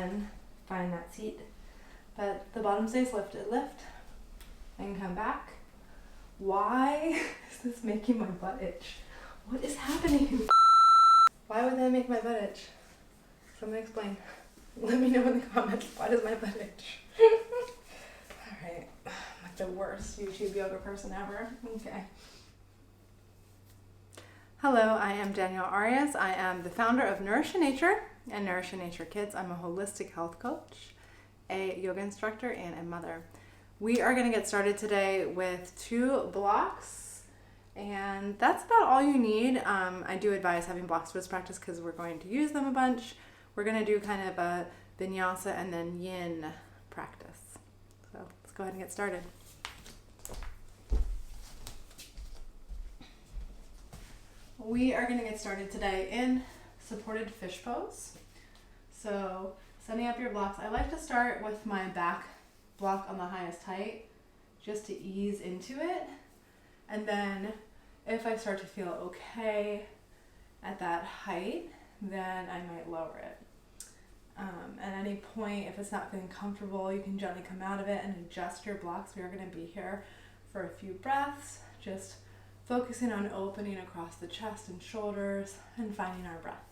then find that seat. But the bottom stays lifted. Lift and come back. Why is this making my butt itch? What is happening? Why would that make my butt itch? Someone explain. Let me know in the comments. Why does my butt itch? Alright. I'm like the worst YouTube yoga person ever. Okay. Hello, I am Danielle Arias. I am the founder of Nourish in Nature and Nourish in Nature Kids. I'm a holistic health coach, a yoga instructor, and a mother. We are going to get started today with 2 blocks, and that's about all you need. I do advise having blocks for this practice because we're going to use them a bunch. We're going to do kind of a Vinyasa and then Yin practice. So let's go ahead and get started. We are going to get started today in supported fish pose. So setting up your blocks, I like to start with my back block on the highest height just to ease into it. And then if I start to feel okay at that height, then I might lower it. At any point, if it's not feeling comfortable, you can gently come out of it and adjust your blocks. We are going to be here for a few breaths, just focusing on opening across the chest and shoulders and finding our breath.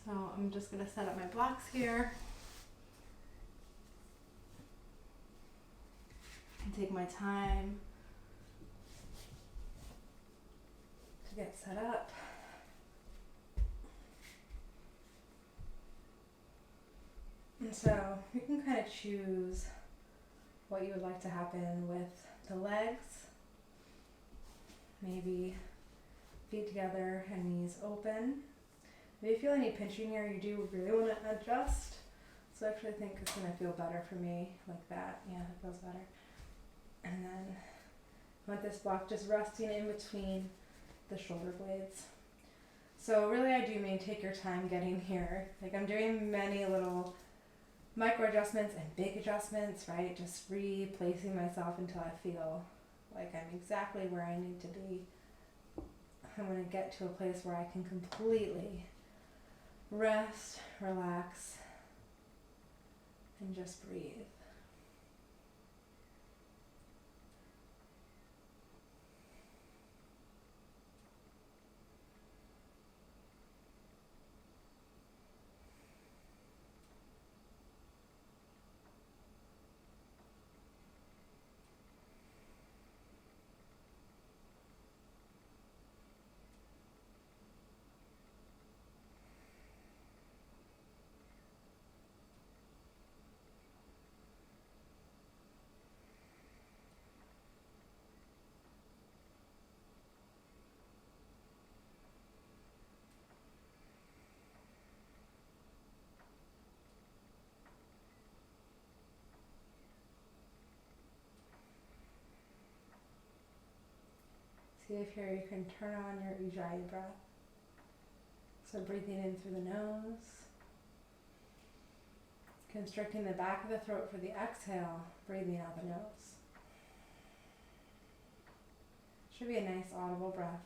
So I'm just going to set up my blocks here and take my time to get set up. And so you can kind of choose what you would like to happen with the legs. Maybe feet together and knees open. If you feel any pinching here, you do really want to adjust. So I actually think it's going to feel better for me like that. Yeah, it feels better. And then I want this block just resting in between the shoulder blades. So really I do mean take your time getting here. Like I'm doing many little micro adjustments and big adjustments, right? Just replacing myself until I feel like I'm exactly where I need to be. I'm going to get to a place where I can completely rest, relax, and just breathe. See if here you can turn on your Ujjayi breath. So breathing in through the nose, constricting the back of the throat for the exhale, breathing out the nose. Should be a nice audible breath.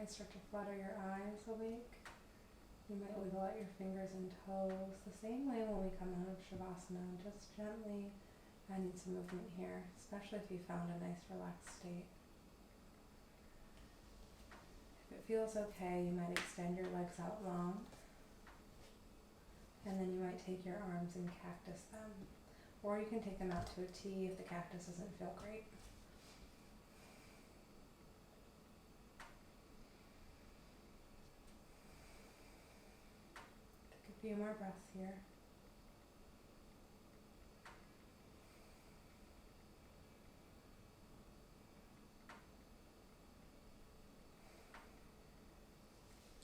might start to flutter your eyes awake. You might wiggle out your fingers and toes the same way when we come out of Shavasana, just gently adding some movement here, especially if you found a nice relaxed state. If it feels okay, you might extend your legs out long, and then you might take your arms and cactus them, or you can take them out to a T if the cactus doesn't feel great. Take a few more breaths here.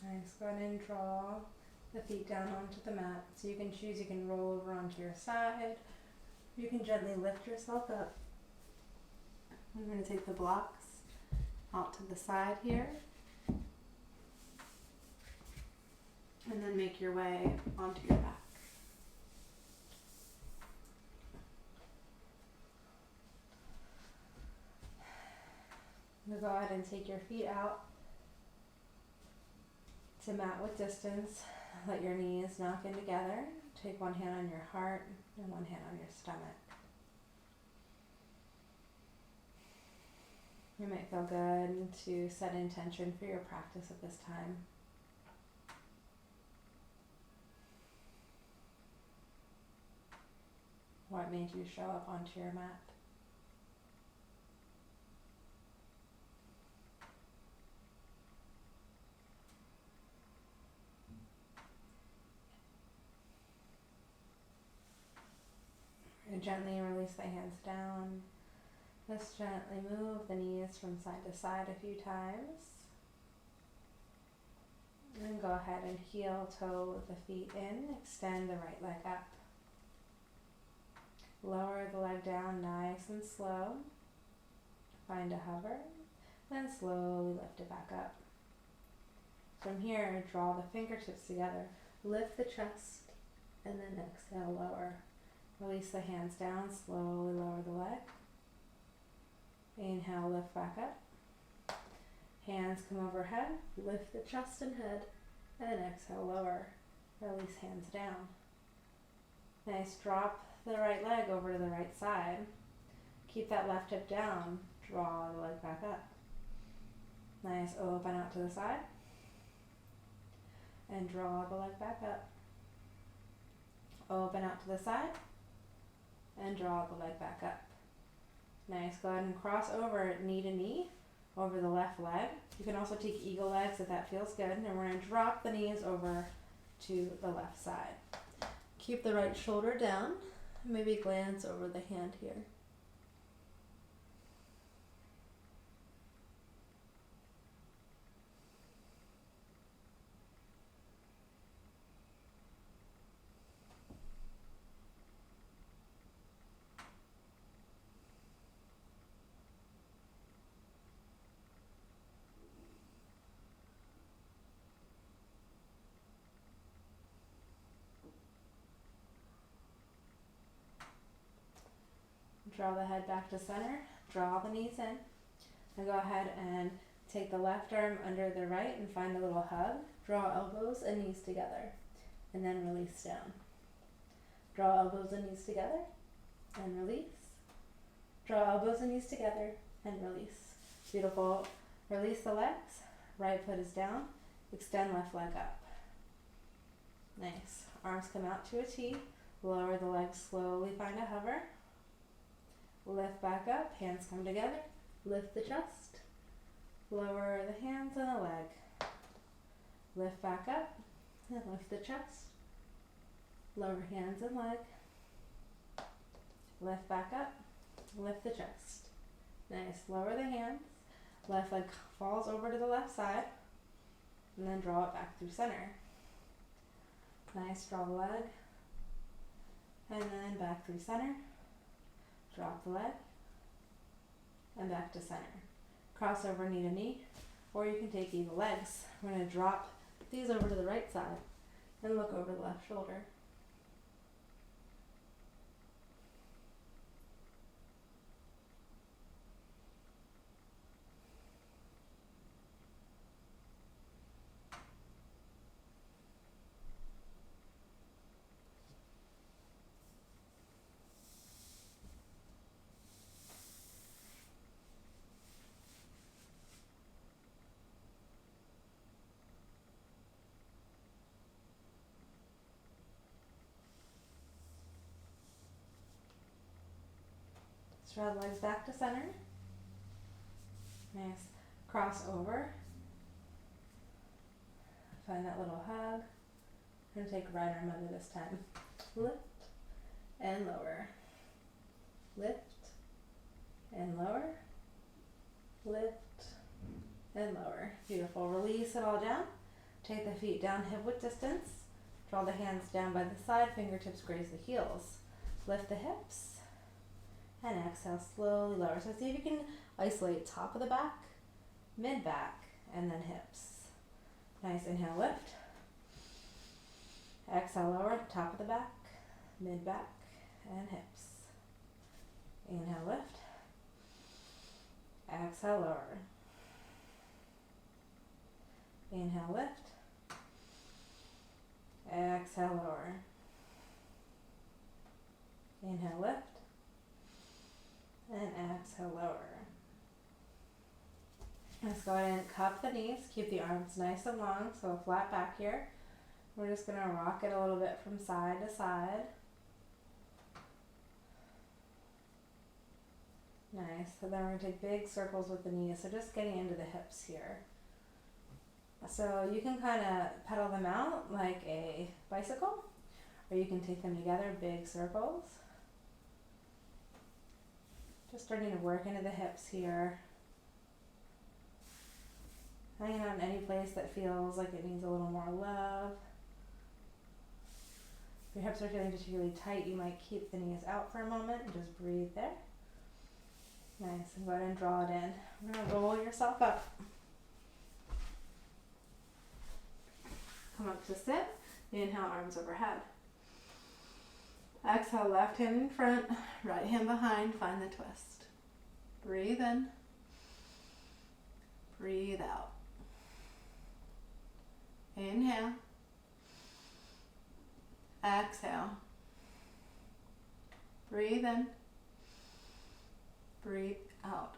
Nice. Go ahead and draw the feet down onto the mat. So you can choose, you can roll over onto your side. You can gently lift yourself up. I'm going to take the blocks out to the side here. And then make your way onto your back. Now go ahead and take your feet out to mat with distance. Let your knees knock in together. Take one hand on your heart and one hand on your stomach. You might feel good to set intention for your practice at this time. What made you show up onto your mat? And gently release the hands down. Just gently move the knees from side to side a few times. And go ahead and heel toe the feet in. Extend the right leg up. Lower the leg down nice and slow. Find a hover. Then slowly lift it back up. From here, draw the fingertips together. Lift the chest and then exhale, lower. Release the hands down, slowly lower the leg. Inhale, lift back up. Hands come overhead, lift the chest and head, and then exhale, lower. Release hands down. Nice, drop the right leg over to the right side. Keep that left hip down, draw the leg back up. Nice, open out to the side. And draw the leg back up. Open out to the side. And draw the leg back up. Nice, go ahead and cross over knee to knee over the left leg. You can also take eagle legs if that feels good. And we're going to drop the knees over to the left side. Keep the right shoulder down. Maybe glance over the hand here. Draw the head back to center, draw the knees in, and go ahead and take the left arm under the right and find a little hug. Draw elbows and knees together, and then release down. Draw elbows and knees together, and release. Draw elbows and knees together, and release. Beautiful. Release the legs, right foot is down, extend left leg up. Nice. Arms come out to a T, lower the legs slowly, find a hover. Lift back up, hands come together, lift the chest, lower the hands and the leg. Lift back up, and lift the chest, lower hands and leg. Lift back up, lift the chest. Nice, lower the hands, left leg falls over to the left side, and then draw it back through center. Nice, draw the leg, and then back through center. Drop the leg, and back to center. Cross over knee to knee, or you can take eagle legs. We're going to drop these over to the right side and look over the left shoulder. Straddle the legs back to center. Nice. Cross over. Find that little hug. I'm going to take right arm under this time. Lift and lower. Lift and lower. Lift and lower. Beautiful. Release it all down. Take the feet down hip width distance. Draw the hands down by the side. Fingertips graze the heels. Lift the hips. And exhale, slowly lower. So see if you can isolate top of the back, mid back, and then hips. Nice. Inhale, lift. Exhale, lower. Top of the back, mid back, and hips. Inhale, lift. Exhale, lower. Inhale, lift. Exhale, lower. Inhale, lift. And exhale, lower. Let's go ahead and cup the knees. Keep the arms nice and long, so a flat back here. We're just going to rock it a little bit from side to side. Nice. So then we're going to take big circles with the knees, so just getting into the hips here. So you can kind of pedal them out like a bicycle, or you can take them together, big circles. Just starting to work into the hips here. Hanging on any place that feels like it needs a little more love. If your hips are feeling particularly tight, you might keep the knees out for a moment and just breathe there. Nice, and go ahead and draw it in. We're going to roll yourself up. Come up to sit. Inhale, arms overhead. Exhale, left hand in front, right hand behind, find the twist. Breathe in. Breathe out. Inhale. Exhale. Breathe in. Breathe out.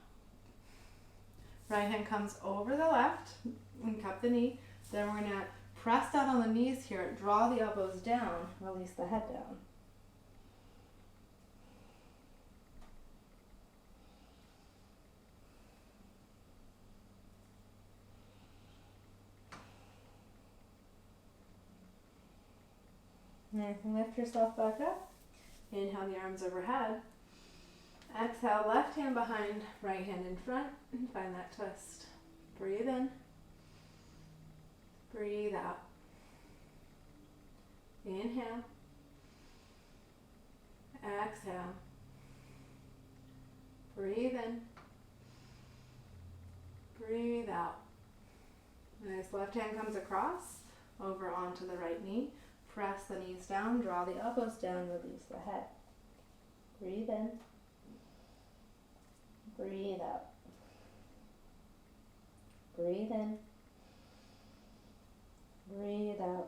Right hand comes over the left and cup the knee. Then we're going to press down on the knees here. Draw the elbows down. Release the head down. Nice, and lift yourself back up. Inhale the arms overhead. Exhale, left hand behind, right hand in front, and find that twist. Breathe in. Breathe out. Inhale. Exhale. Breathe in. Breathe out. Nice, left hand comes across, over onto the right knee. Press the knees down, draw the elbows down, release the head. Breathe in. Breathe out. Breathe in. Breathe out.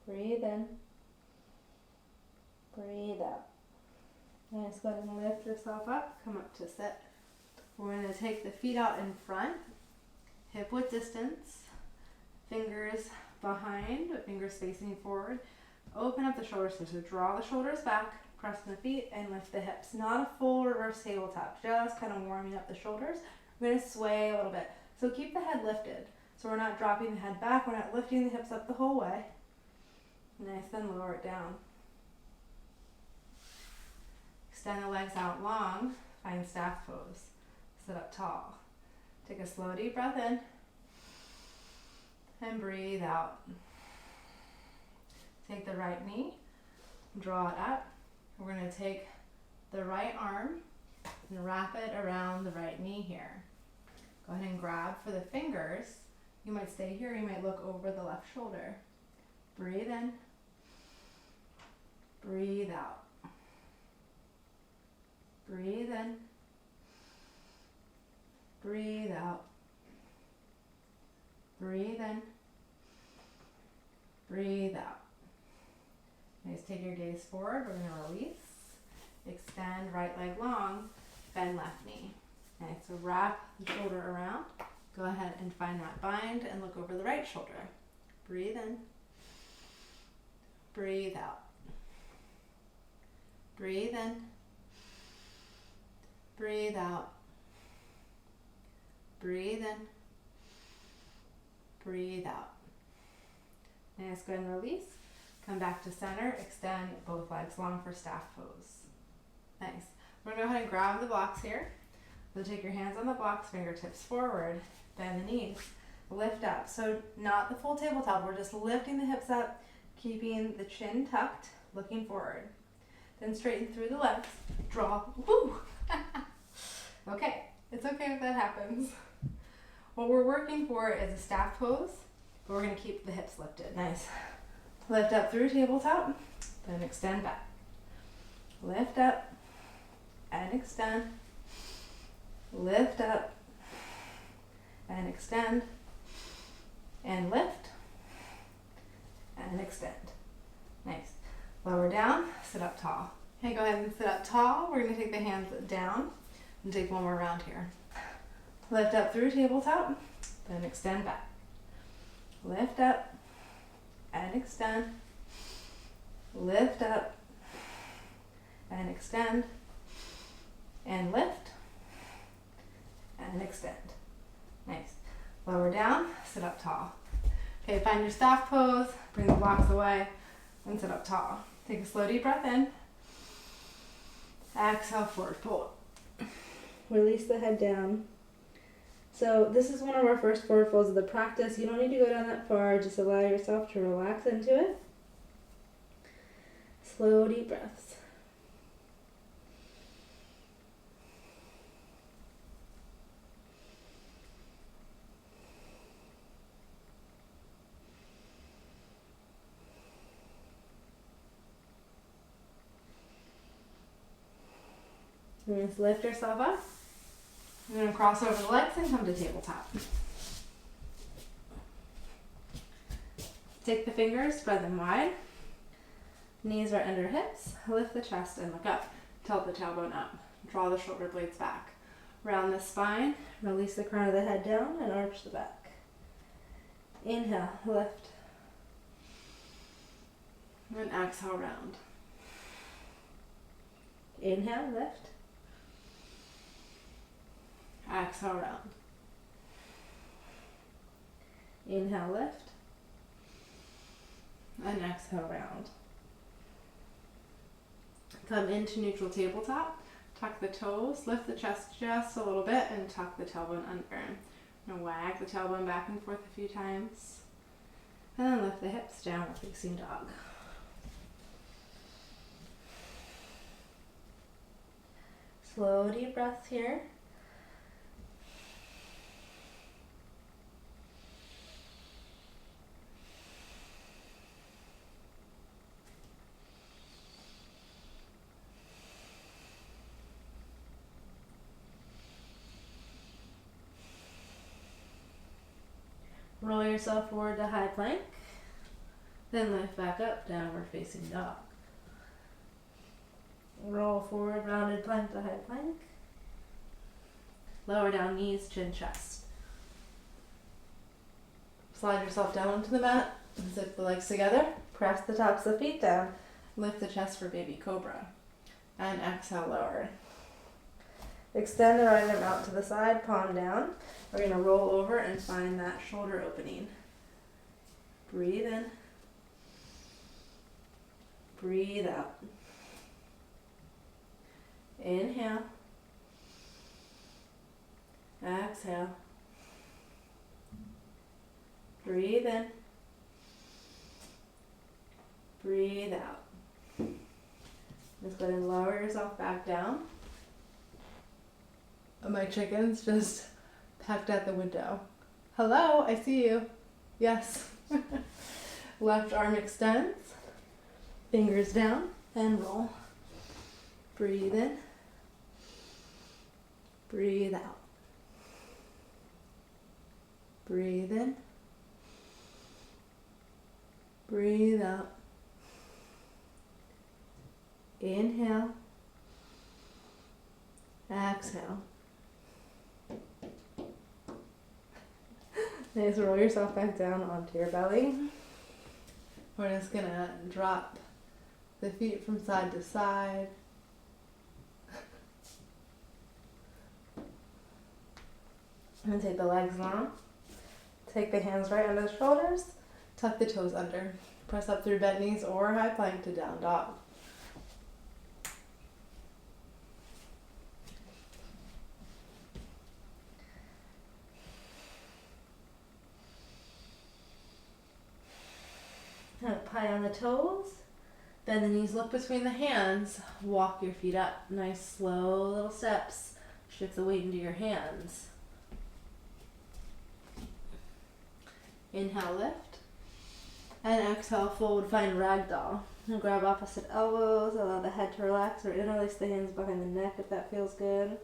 Breathe in. Breathe out. Nice, go ahead and lift yourself up, come up to sit. We're going to take the feet out in front, hip width distance, fingers behind, fingers facing forward. Open up the shoulders, so draw the shoulders back, press the feet, and lift the hips. Not a full reverse tabletop, just kind of warming up the shoulders. We're going to sway a little bit. So keep the head lifted. So we're not dropping the head back, we're not lifting the hips up the whole way. Nice, then lower it down. Extend the legs out long, find staff pose. Sit up tall. Take a slow deep breath in. And breathe out. Take the right knee, draw it up. We're going to take the right arm and wrap it around the right knee here. Go ahead and grab for the fingers. You might stay here, you might look over the left shoulder. Breathe in. Breathe out. Breathe in. Breathe out. Breathe in. Breathe out. Nice, take your gaze forward. We're going to release. Extend right leg long. Bend left knee. Nice, so wrap the shoulder around. Go ahead and find that bind and look over the right shoulder. Breathe in. Breathe out. Breathe in. Breathe out. Breathe in. Breathe out. Nice, go ahead and release. Come back to center, extend both legs long for staff pose. Nice. We're gonna go ahead and grab the blocks here. So take your hands on the blocks, fingertips forward, bend the knees, lift up. So not the full tabletop, we're just lifting the hips up, keeping the chin tucked, looking forward. Then straighten through the legs, draw, woo! Okay, it's okay if that happens. What we're working for is a staff pose, but we're gonna keep the hips lifted. Nice. Lift up through tabletop, then extend back. Lift up and extend. Lift up and extend. And lift and extend. Nice. Lower down, sit up tall. Okay, go ahead and sit up tall. We're gonna take the hands down and take one more round here. Lift up through tabletop, then extend back. Lift up and extend. Lift up and extend. And lift and extend. Nice. Lower down, sit up tall. Okay, find your staff pose, bring the blocks away, and sit up tall. Take a slow deep breath in. Exhale, forward fold. Release the head down. So this is one of our first forward folds of the practice. You don't need to go down that far. Just allow yourself to relax into it. Slow deep breaths. And just lift yourself up. You're going to cross over the legs and come to tabletop. Take the fingers, spread them wide. Knees are under hips. Lift the chest and look up. Tilt the tailbone up. Draw the shoulder blades back. Round the spine. Release the crown of the head down and arch the back. Inhale, lift. And exhale, round. Inhale, lift. Exhale, round. Inhale, lift. And exhale, round. Come into neutral tabletop. Tuck the toes, lift the chest just a little bit, and tuck the tailbone under. And wag the tailbone back and forth a few times. And then lift the hips, downward facing dog. Slow deep breaths here. Roll yourself forward to high plank. Then lift back up, downward facing dog. Roll forward, rounded plank to high plank. Lower down knees, chin, chest. Slide yourself down onto the mat. Zip the legs together. Press the tops of the feet down. Lift the chest for baby cobra. And exhale, lower. Extend the right arm out to the side, palm down. We're going to roll over and find that shoulder opening. Breathe in. Breathe out. Inhale. Exhale. Breathe in. Breathe out. Just go ahead and lower yourself back down. My chicken's just pecked at the window. Hello, I see you. Yes. Left arm extends. Fingers down and roll. Breathe in. Breathe out. Breathe in. Breathe out. Inhale. Exhale. Nice, roll yourself back down onto your belly. We're just gonna drop the feet from side to side. And take the legs long. Take the hands right under the shoulders. Tuck the toes under. Press up through bent knees or high plank to down dog. Up high on the toes. Bend the knees, look between the hands. Walk your feet up. Nice slow little steps. Shift the weight into your hands. Inhale, lift. And exhale, fold, find ragdoll. And grab opposite elbows, allow the head to relax or interlace the hands behind the neck if that feels good.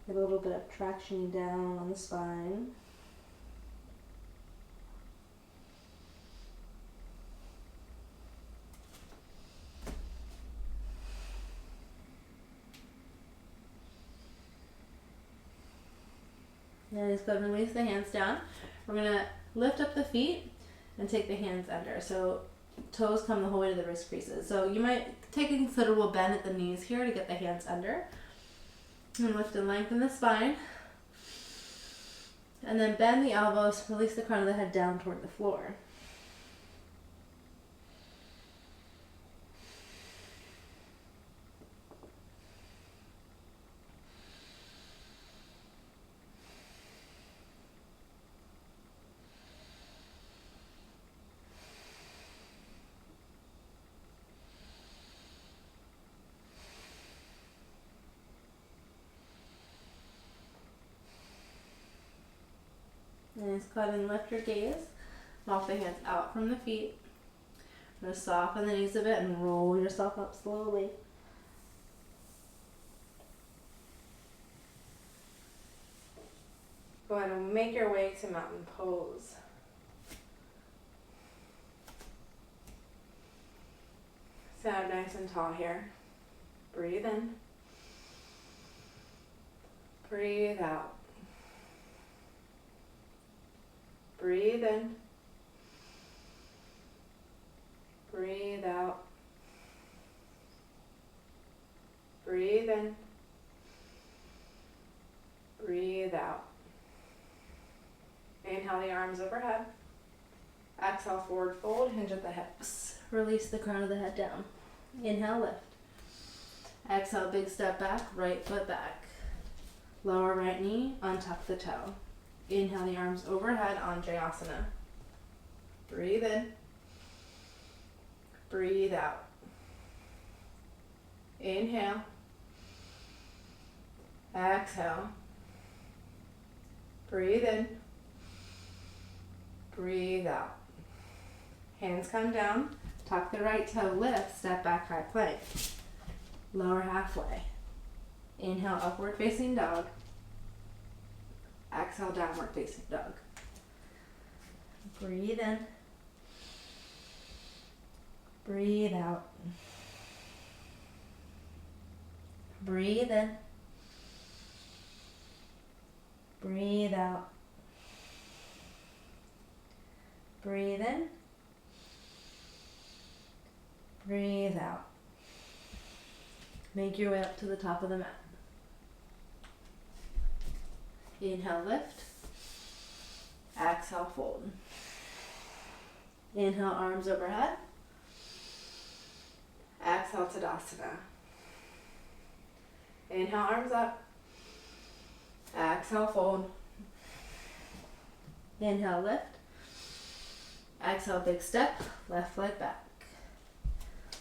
Get a little bit of traction down on the spine. And just go ahead and release the hands down. We're going to lift up the feet and take the hands under. So toes come the whole way to the wrist creases. So you might take a considerable bend at the knees here to get the hands under. And lift and lengthen the spine. And then bend the elbows, release the crown of the head down toward the floor. And just go ahead and lift your gaze. Walk the hands out from the feet. I'm going to soften the knees a bit and roll yourself up slowly. Go ahead and make your way to mountain pose. Stand up nice and tall here. Breathe in. Breathe out. Breathe in. Breathe out. Breathe in. Breathe out. Inhale the arms overhead. Exhale, forward fold, hinge at the hips. Release the crown of the head down. Inhale, lift. Exhale, big step back, right foot back. Lower right knee, untuck the toe. Inhale the arms overhead, Anjayasana. Breathe in. Breathe out. Inhale. Exhale. Breathe in. Breathe out. Hands come down. Tuck the right toe, lift, step back, high plank. Lower halfway. Inhale, upward facing dog. Exhale, downward facing dog. Breathe in. Breathe out. Breathe in. Breathe out. Breathe in. Breathe out. Make your way up to the top of the mat. Inhale, lift. Exhale, fold. Inhale, arms overhead. Exhale, Tadasana. Inhale, arms up. Exhale, fold. Inhale, lift. Exhale, big step, left leg back.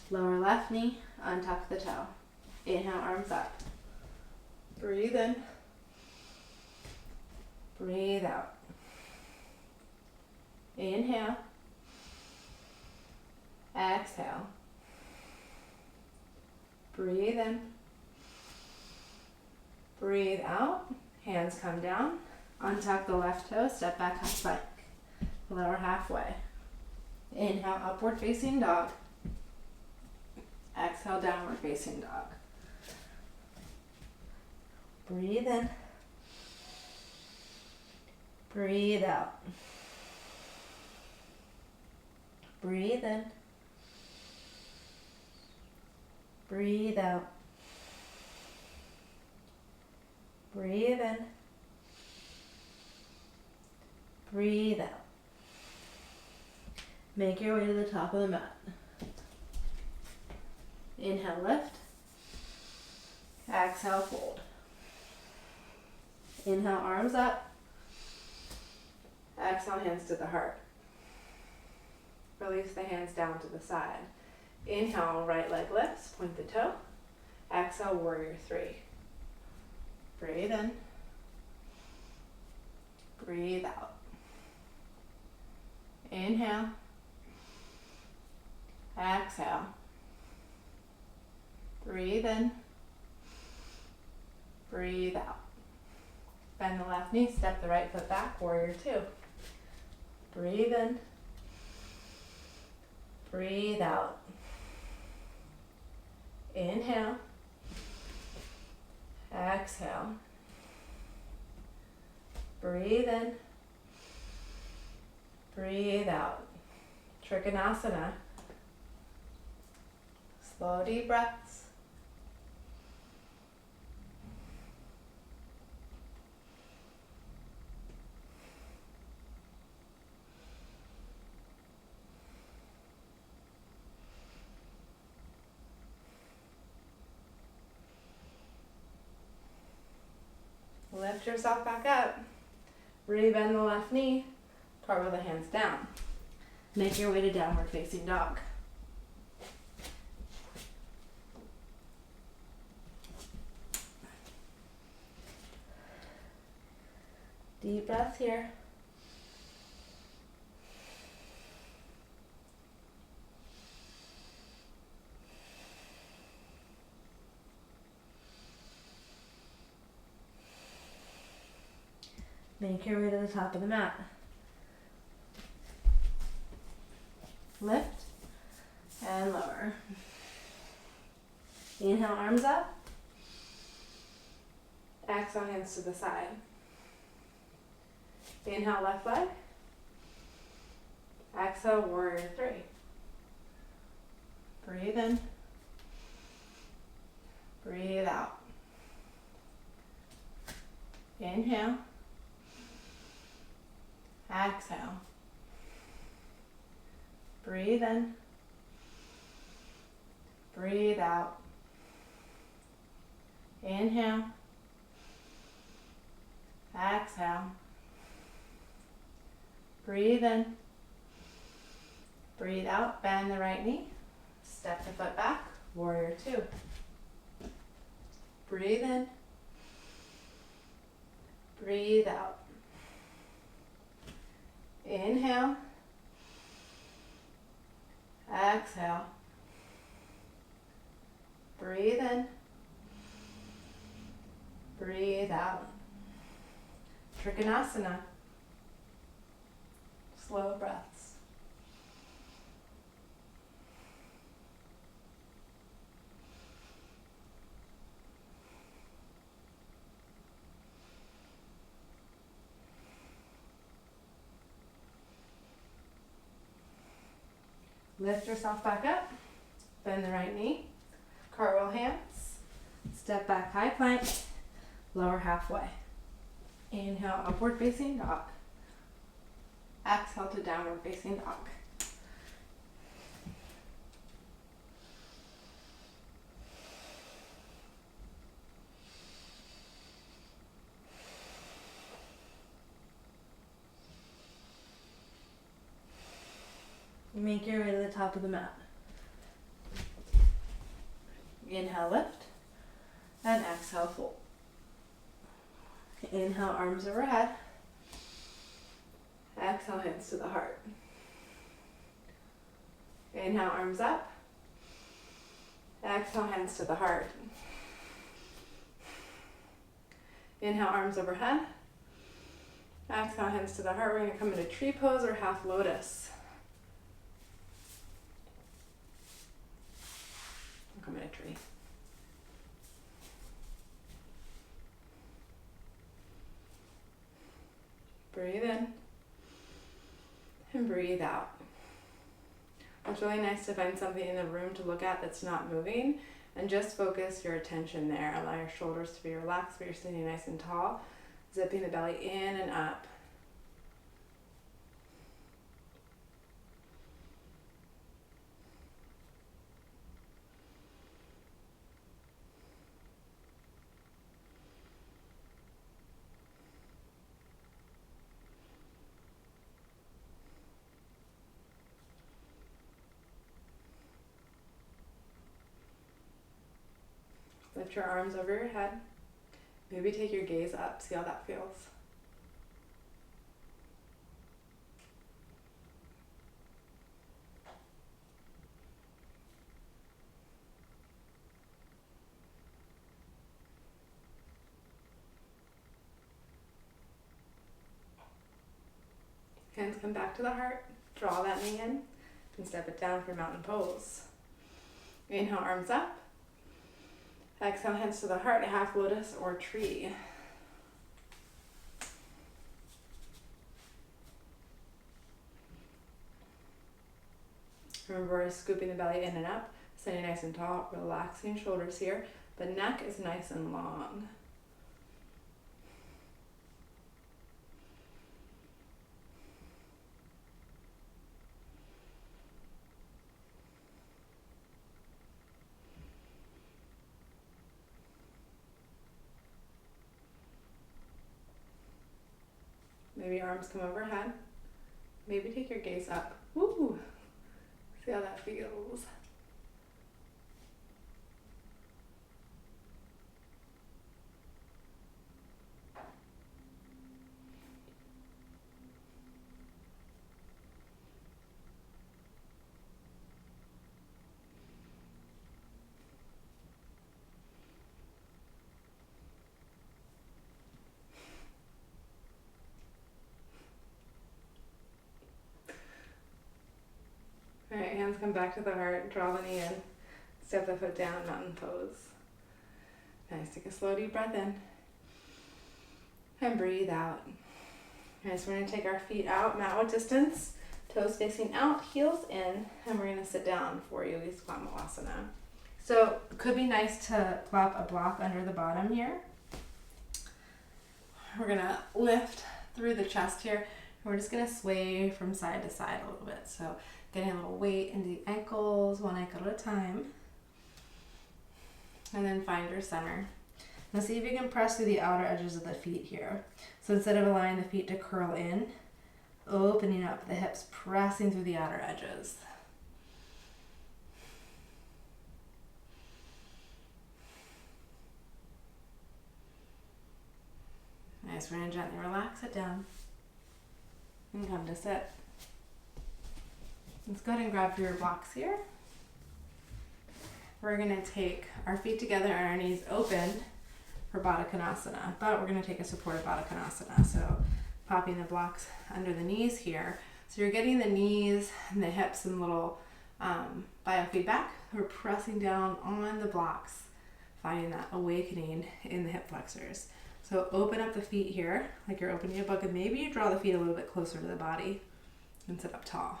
Lower left knee, untuck the toe. Inhale, arms up. Breathe in. Breathe out. Inhale. Exhale. Breathe in. Breathe out. Hands come down. Untuck the left toe, step back, high plank. Lower halfway. Inhale, upward facing dog. Exhale, downward facing dog. Breathe in. Breathe out. Breathe in. Breathe out. Breathe in. Breathe out. Make your way to the top of the mat. Inhale, lift. Exhale, fold. Inhale, arms up. Exhale, hands to the heart. Release the hands down to the side. Inhale, right leg lifts, point the toe. Exhale, warrior three. Breathe in. Breathe out. Inhale. Exhale. Breathe in. Breathe out. Bend the left knee, step the right foot back, warrior two. Breathe in. Breathe out. Inhale. Exhale. Breathe in. Breathe out. Trikonasana. Slow, deep breaths. Lift yourself back up. Rebend the left knee. Cartwheel the hands down. Make your way to downward facing dog. Deep breaths here. Make your way to the top of the mat. Lift and lower. Inhale, arms up. Exhale, hands to the side. Inhale, left leg. Exhale, warrior three. Breathe in. Breathe out. Inhale. Exhale. Breathe in. Breathe out. Inhale. Exhale. Breathe in. Breathe out. Bend the right knee. Step the foot back. Warrior two. Breathe in. Breathe out. Inhale. Exhale. Breathe in. Breathe out. Trikonasana. Slow breaths. Lift yourself back up. Bend the right knee. Cartwheel hands. Step back, high plank. Lower halfway. Inhale, upward facing dog. Exhale to downward facing dog. Make your way to the top of the mat. Inhale, lift, and exhale, fold. Inhale, arms overhead. Exhale, hands to the heart. Inhale, arms up. Exhale, hands to the heart. Inhale, arms overhead. Exhale, hands to the heart. We're going to come into tree pose or half lotus. Come in a tree. Breathe in and breathe out. It's really nice to find something in the room to look at that's not moving and just focus your attention there. Allow your shoulders to be relaxed, but you're sitting nice and tall. Zipping the belly in and up. Lift your arms over your head. Maybe take your gaze up, see how that feels. Hands come back to the heart. Draw that knee in and step it down for mountain pose. Inhale, arms up. Exhale, hands to the heart, half lotus or tree. Remember scooping the belly in and up, sitting nice and tall, relaxing shoulders here. The neck is nice and long. Maybe arms come overhead. Maybe take your gaze up. Woo! See how that feels. All right, hands come back to the heart, draw the knee in, step the foot down, mountain pose. Nice, take a slow deep breath in and breathe out. All right, so we're gonna take our feet out, mat width distance, toes facing out, heels in, and we're gonna sit down for Yogi Squat Malasana. So it could be nice to plop a block under the bottom here. We're gonna lift through the chest here, and we're just gonna sway from side to side a little bit. So getting a little weight into the ankles, one ankle at a time. And then find your center. Now see if you can press through the outer edges of the feet here. So instead of allowing the feet to curl in, opening up the hips, pressing through the outer edges. Nice, we're gonna gently relax it down and come to sit. Let's go ahead and grab your blocks here. We're gonna take our feet together and our knees open for Baddha Konasana, but we're gonna take a supported Baddha Konasana. So popping the blocks under the knees here. So you're getting the knees and the hips and little biofeedback. We're pressing down on the blocks, finding that awakening in the hip flexors. So open up the feet here, like you're opening a book, and maybe you draw the feet a little bit closer to the body and sit up tall.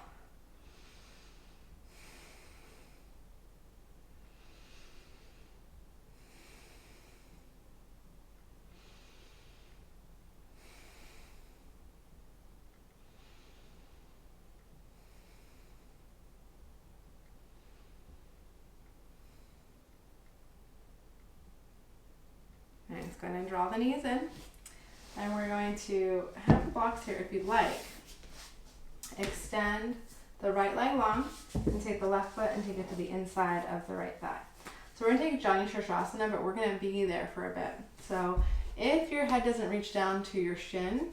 Nice, go ahead and draw the knees in. And we're going to have the blocks here if you'd like. Extend the right leg long and take the left foot and take it to the inside of the right thigh. So we're going to take Jani Shirshasana, but we're going to be there for a bit. So if your head doesn't reach down to your shin,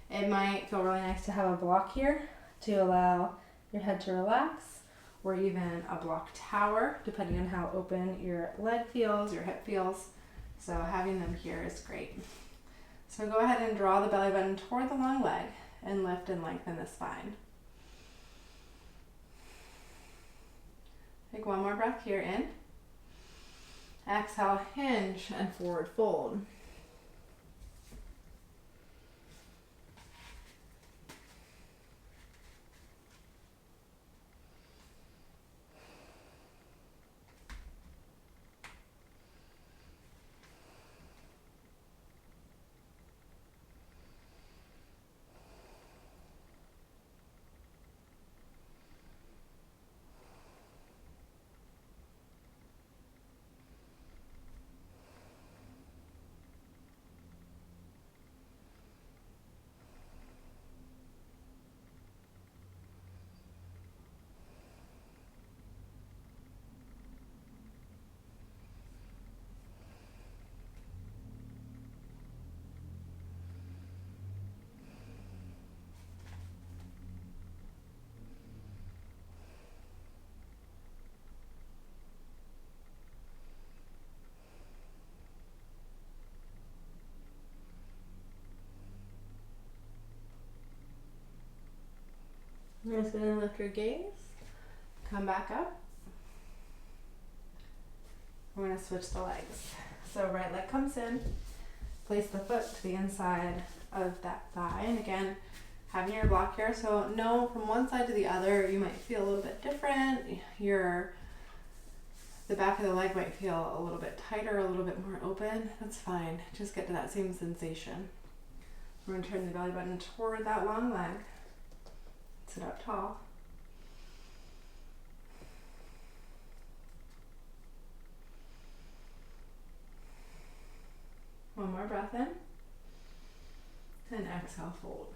it might feel really nice to have a block here to allow your head to relax, or even a block tower, depending on how open your leg feels, your hip feels. So having them here is great. So go ahead and draw the belly button toward the long leg and lift and lengthen the spine. Take one more breath here in. Exhale, hinge and forward fold. You're just gonna lift your gaze, come back up. We're gonna switch the legs. So right leg comes in, place the foot to the inside of that thigh, and again, having your block here, so no, from one side to the other, you might feel a little bit different. The back of the leg might feel a little bit tighter, a little bit more open. That's fine. Just get to that same sensation. We're going to turn the belly button toward that long leg. Sit up tall. One more breath in. And exhale, fold.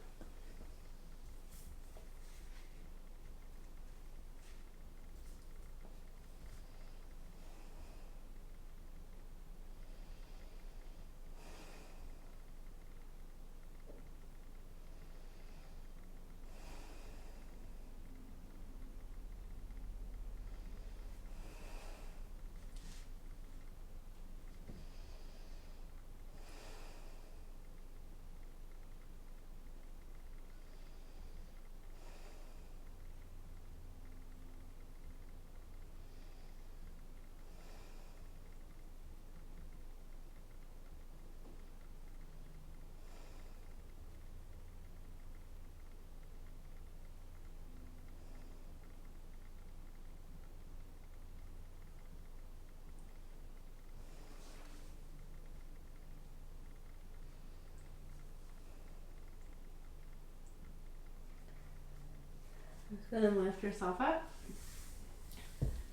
Just going to lift yourself up.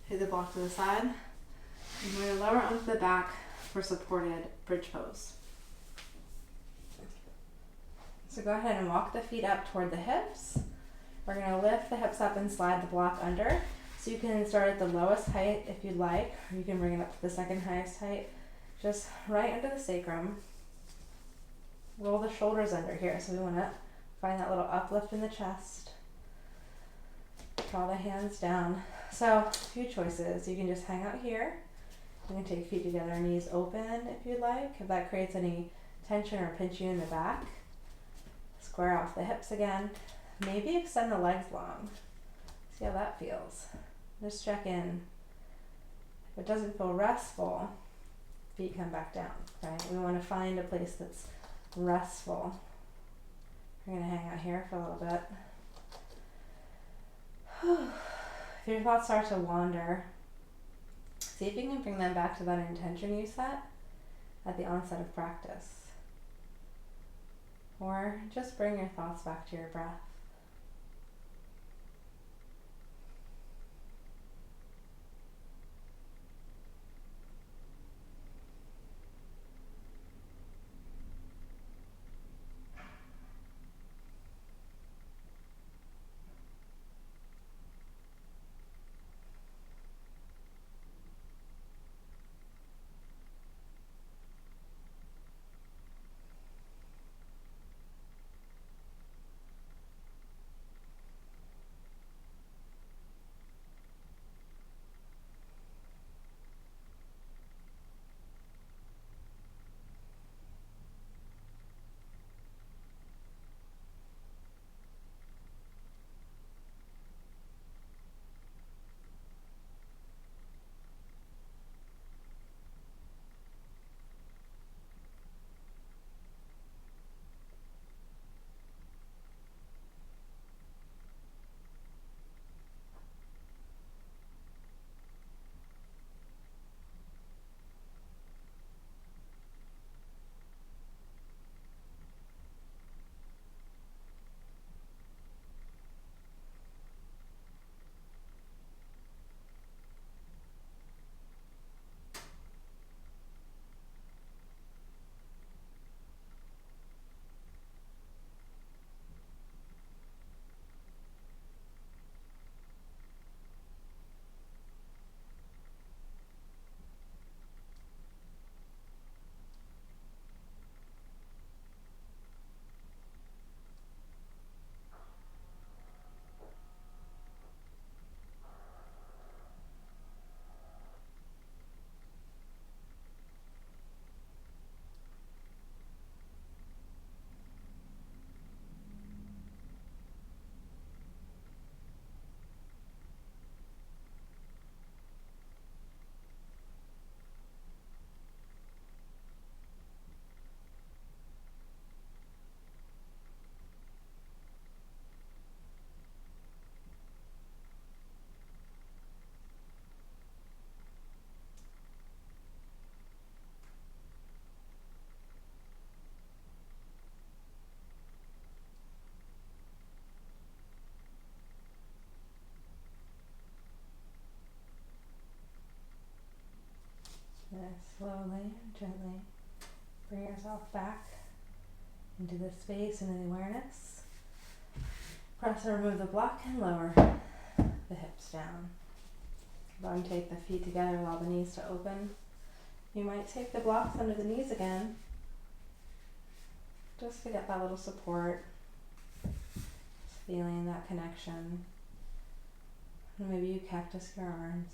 Take the block to the side. And we're going to lower onto the back for supported bridge pose. So go ahead and walk the feet up toward the hips. We're going to lift the hips up and slide the block under. So you can start at the lowest height if you'd like, or you can bring it up to the second highest height. Just right under the sacrum. Roll the shoulders under here. So we want to find that little uplift in the chest. Draw the hands down. So a few choices. You can just hang out here. You can take feet together, knees open if you'd like. If that creates any tension or pinching in the back. Square off the hips again. Maybe extend the legs long. See how that feels. Just check in. If it doesn't feel restful, feet come back down, right? We want to find a place that's restful. We're going to hang out here for a little bit. If your thoughts start to wander, see if you can bring them back to that intention you set at the onset of practice. Or just bring your thoughts back to your breath. Slowly and gently bring yourself back into the space and the awareness. Press and remove the block and lower the hips down. Then take the feet together, allow the knees to open. You might take the blocks under the knees again, just to get that little support, just feeling that connection. And maybe you cactus your arms.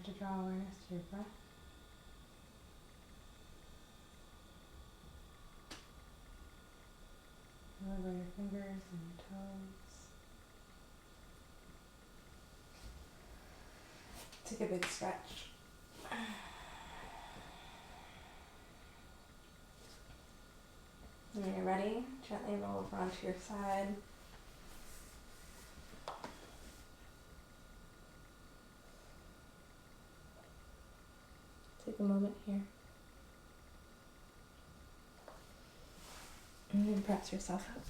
to draw awareness to your breath. Feel over your fingers and your toes. Take a big stretch. When you're ready, gently roll over onto your side. Take a moment here. And then press yourself up.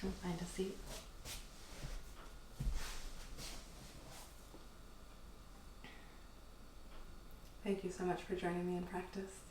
And find a seat. Thank you so much for joining me in practice.